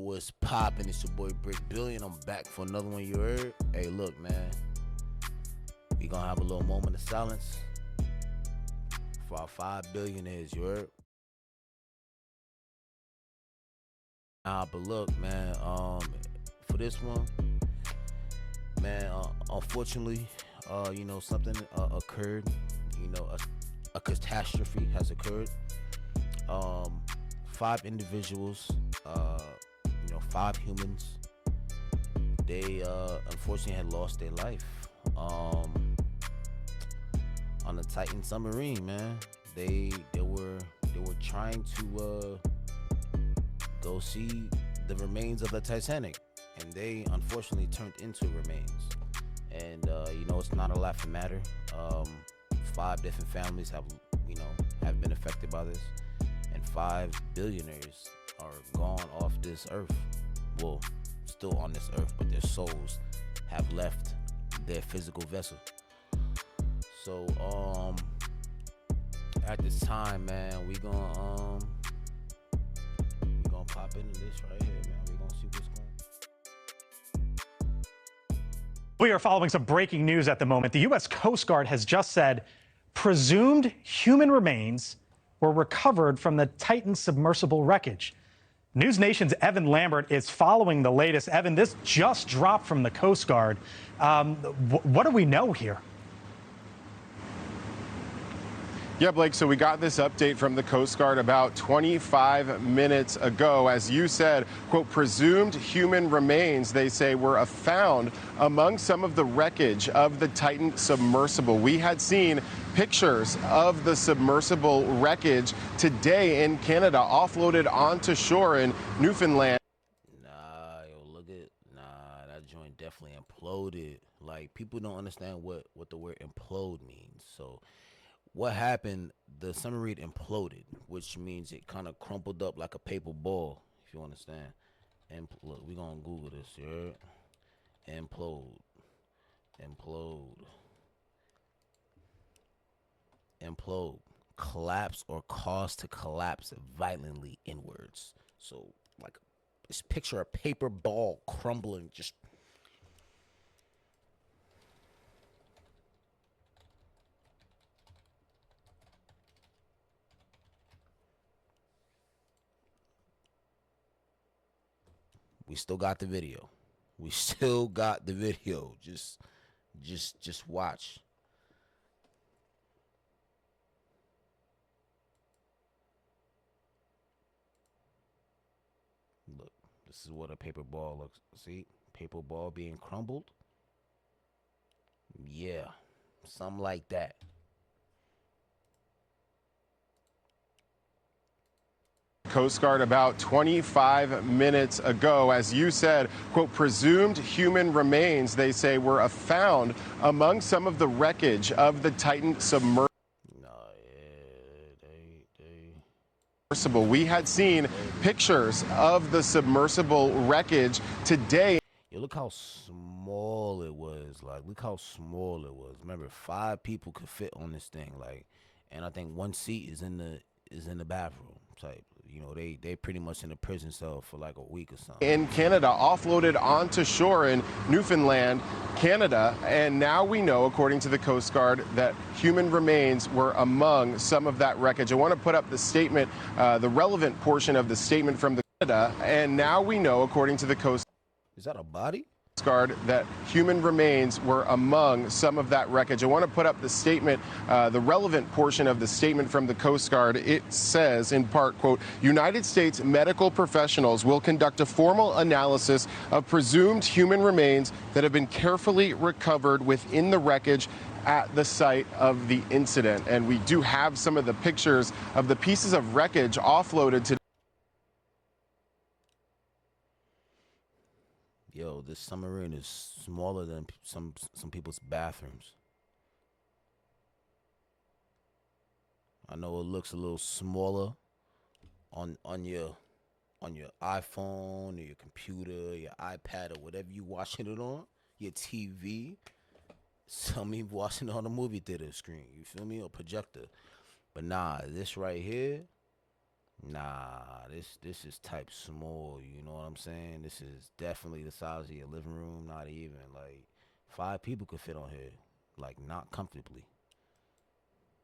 What's poppin'? It's your boy Brick Billion. I'm back for another one, you heard? Hey, look, man. We gonna have a little moment of silence for our 5 billionaires, you heard? But look, man, for this one, man, unfortunately, something occurred. A catastrophe has occurred. 5 individuals, 5 humans, they unfortunately had lost their life on the Titan submarine, man. They were trying to go see the remains of the Titanic, and they unfortunately turned into remains. And it's not a laughing matter. 5 different families have been affected by this, and 5 billionaires are gone off this earth. Well, still on this earth, but their souls have left their physical vessel. So at this time, man, we gonna pop into this right here, man. We gonna see what's going. We are following some breaking news at the moment. The U.S. Coast Guard has just said presumed human remains were recovered from the Titan submersible wreckage. News Nation's Evan Lambert is following the latest. Evan, this just dropped from the Coast Guard. What do we know here? Yeah, Blake, so we got this update from the Coast Guard about 25 minutes ago. As you said, quote, presumed human remains, they say, were found among some of the wreckage of the Titan submersible. We had seen pictures of the submersible wreckage today in Canada, offloaded onto shore in Newfoundland. That joint definitely imploded. Like, people don't understand what the word implode means. So what happened, the submarine imploded, which means it kind of crumpled up like a paper ball, if you understand. And look, we're going to Google this, you heard? Implode. Collapse or cause to collapse violently inwards. So, like, just picture a paper ball crumbling, just... We still got the video. Just watch. Look, this is what a paper ball looks. See? Paper ball being crumbled. Yeah. Something like that. Coast Guard about 25 minutes ago. As you said, quote, presumed human remains, they say, were found among some of the wreckage of the Titan submersible. We had seen pictures of the submersible wreckage today. Yo, look how small it was. Like, look how small it was. Remember, 5 people could fit on this thing. Like, and I think 1 seat is in the bathroom type. They pretty much in a prison cell for like a week or something. In Canada, offloaded onto shore in Newfoundland, Canada, and now we know, according to the Coast Guard, that human remains were among some of that wreckage. I want to put up the statement, the relevant portion of the statement from the Canada, and now we know, according to the Coast Is that a body? Guard, that human remains were among some of that wreckage. I want to put up the statement, the relevant portion of the statement from the Coast Guard. It says, in part, quote, United States medical professionals will conduct a formal analysis of presumed human remains that have been carefully recovered within the wreckage at the site of the incident. And we do have some of the pictures of the pieces of wreckage offloaded today. Yo, this submarine is smaller than some people's bathrooms. I know it looks a little smaller on your iPhone or your computer, your iPad, or whatever you watching it on, your TV. Some people watching it on a movie theater screen, you feel me, or projector. But nah, this right here, Nah, this is type small. You know what I'm saying? This is definitely the size of your living room. Not even like 5 people could fit on here, like not comfortably.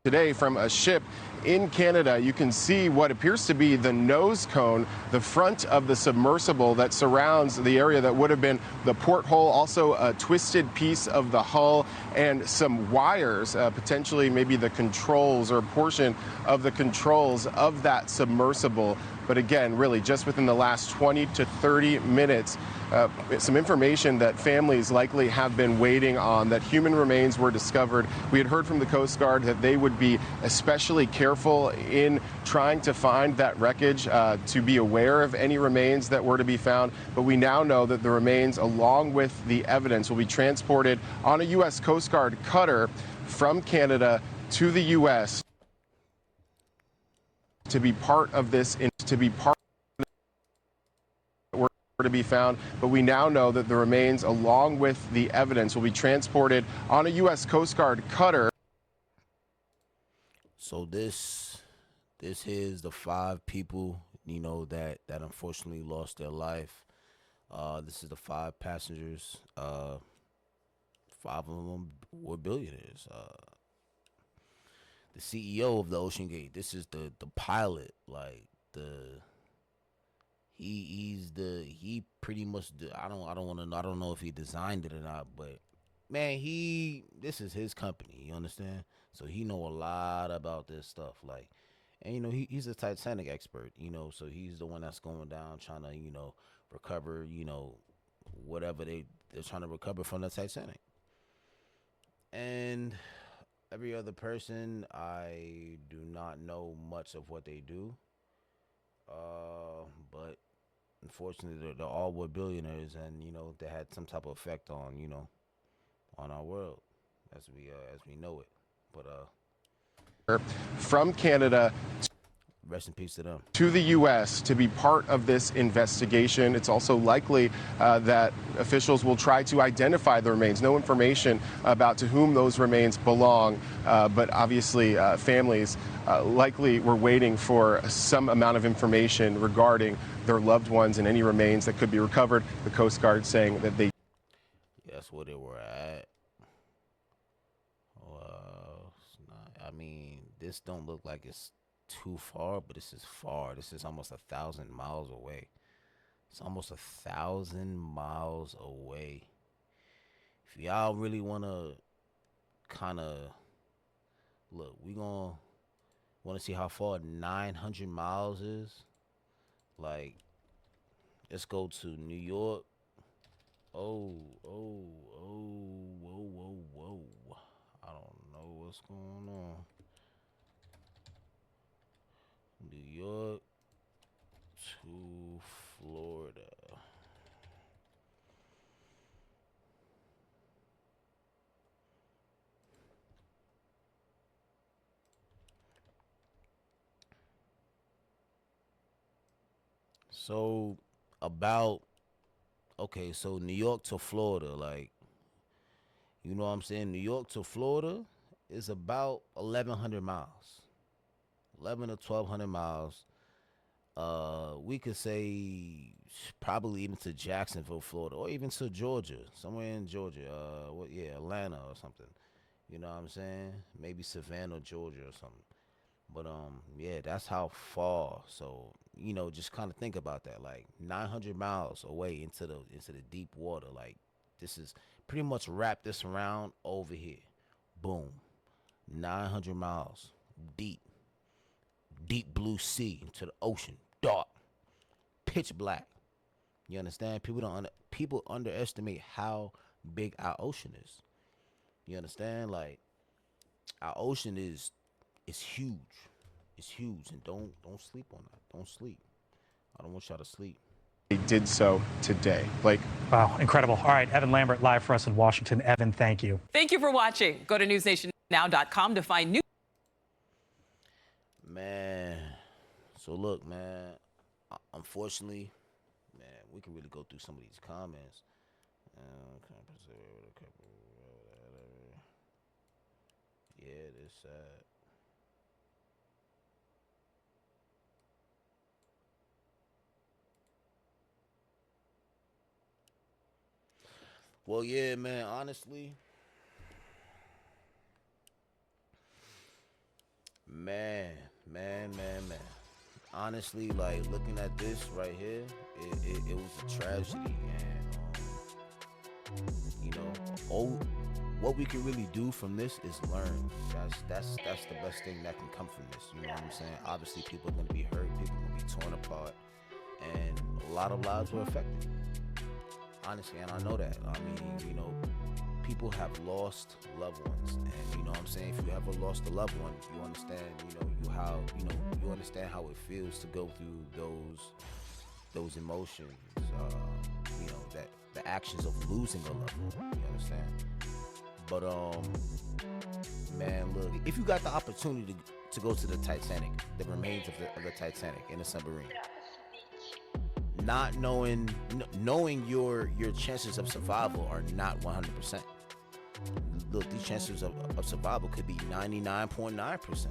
Today from a ship in Canada, you can see what appears to be the nose cone, the front of the submersible that surrounds the area that would have been the porthole, also a twisted piece of the hull and some wires, potentially maybe the controls or a portion of the controls of that submersible. But again, really just within the last 20 to 30 minutes, some information that families likely have been waiting on, that human remains were discovered. We had heard from the Coast Guard that they would be especially careful in trying to find that wreckage, to be aware of any remains that were to be found. But we now know that the remains, along with the evidence, will be transported on a U.S. Coast Guard cutter from Canada to the U.S. to be part of this, to be found. But we now know that the remains, along with the evidence, will be transported on a U.S. Coast Guard cutter. So this is the 5 people, that unfortunately lost their life. This is the 5 passengers. 5 of them were billionaires. The CEO of the Ocean Gate. This is the pilot. Like he pretty much. I don't know if he designed it or not, but man, this is his company. You understand? So he know a lot about this stuff. Like, and he's a Titanic expert. So he's the one that's going down trying to recover. Whatever they're trying to recover from the Titanic. And every other person, I do not know much of what they do. But unfortunately, they're all were billionaires, and they had some type of effect on on our world as we know it. But from Canada rest in peace to them. to the U.S. to be part of this investigation. It's also likely that officials will try to identify the remains. No information about to whom those remains belong, but obviously families likely were waiting for some amount of information regarding their loved ones and any remains that could be recovered. The Coast Guard saying that they That's where they were at. Well, it's not, I mean, this don't look like it's too far, but this is far. This is almost 1,000 miles away. It's almost 1,000 miles away. If y'all really wanna kind of look, we gonna want to see how far 900 miles is. Like, let's go to New York. Oh, oh, oh, whoa, whoa, whoa. I don't know what's going on. New York to Florida. So so New York to Florida, like, you know what I'm saying? New York to Florida is about 1,100 miles. 11 to 1,200 miles. We could say probably even to Jacksonville, Florida, or even to Georgia, somewhere in Georgia. Atlanta or something. You know what I'm saying? Maybe Savannah, Georgia, or something. But yeah, that's how far. So just kind of think about that. Like 900 miles away into the deep water. Like, this is pretty much wrap this around over here. Boom, 900 miles deep, deep blue sea into the ocean, dark, pitch black. You understand? People underestimate how big our ocean is. You understand? Like, our ocean is huge. It's huge, and don't sleep on that. Don't sleep. I don't want y'all to sleep. did so today. Blake. Wow, incredible. All right, Evan Lambert live for us in Washington. Evan, thank you. Thank you for watching. Go to newsnationnow.com to find new. Man, so look, man. Unfortunately, man, we can really go through some of these comments. Yeah, this sad. Well, yeah, man. Honestly, man, man. Honestly, like looking at this right here, it was a tragedy, and you know, all what we can really do from this is learn. That's the best thing that can come from this. You know what I'm saying? Obviously, people are gonna be hurt, people are gonna be torn apart, and a lot of lives were affected. Honestly, and I know that. I mean, people have lost loved ones, and you know what I'm saying. If you ever lost a loved one, you understand. You understand how it feels to go through those emotions. That the actions of losing a loved one. You understand? But man, look, if you got the opportunity to go to the Titanic, the remains of the Titanic in a submarine, not knowing your chances of survival are not 100%. Look, these chances of survival could be 99.9%.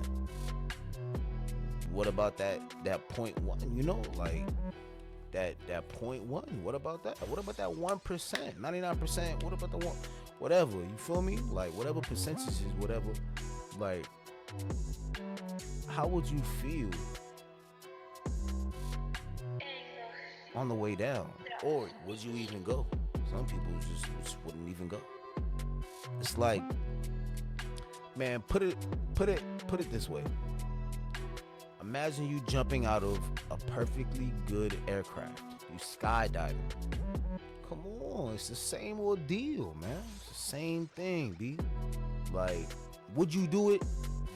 What about that 0.1? Like that 0.1. What about that? What about that 1%? 99%. What about the one? Whatever. You feel me? Like whatever percentages, whatever. Like, how would you feel on the way down? Or would you even go? Some people just wouldn't even go. It's like, man, put it this way. Imagine you jumping out of a perfectly good aircraft. You skydiving. Come on, it's the same ordeal, man. It's the same thing, B. Like, would you do it?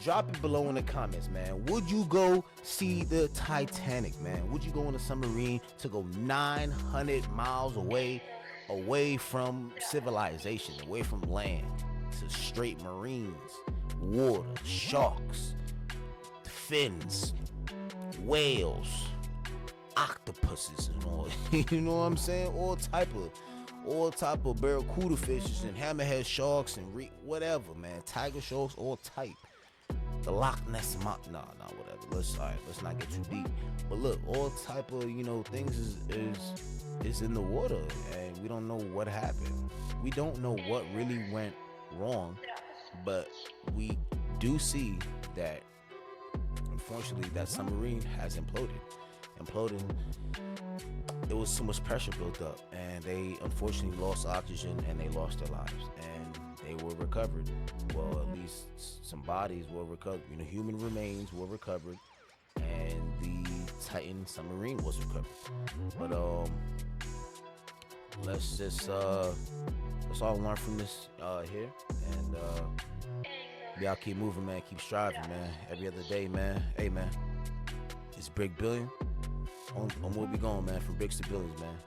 Drop it below in the comments, man. Would you go see the Titanic, man? Would you go in a submarine to go 900 miles away from civilization, away from land, to straight marines, water, sharks, fins, whales, octopuses, and all? You know what I'm saying? All type of barracuda fishes and hammerhead sharks and whatever, man. Tiger sharks, all type. The Loch Ness Monster, whatever. Let's not get too deep. But look, all type of things is in the water, and we don't know what happened. We don't know what really went wrong, but we do see that unfortunately that submarine has imploded. It was so much pressure built up, and they unfortunately lost oxygen and they lost their lives, and they were recovered. Well, at least some bodies were recovered. Human remains were recovered, and the Titan submarine was recovered. But let's all learn from this here, and y'all keep moving, man. Keep striving, man. Every other day, man. Hey, man, it's Brick Billion. On where we going, man? From bricks to billions, man.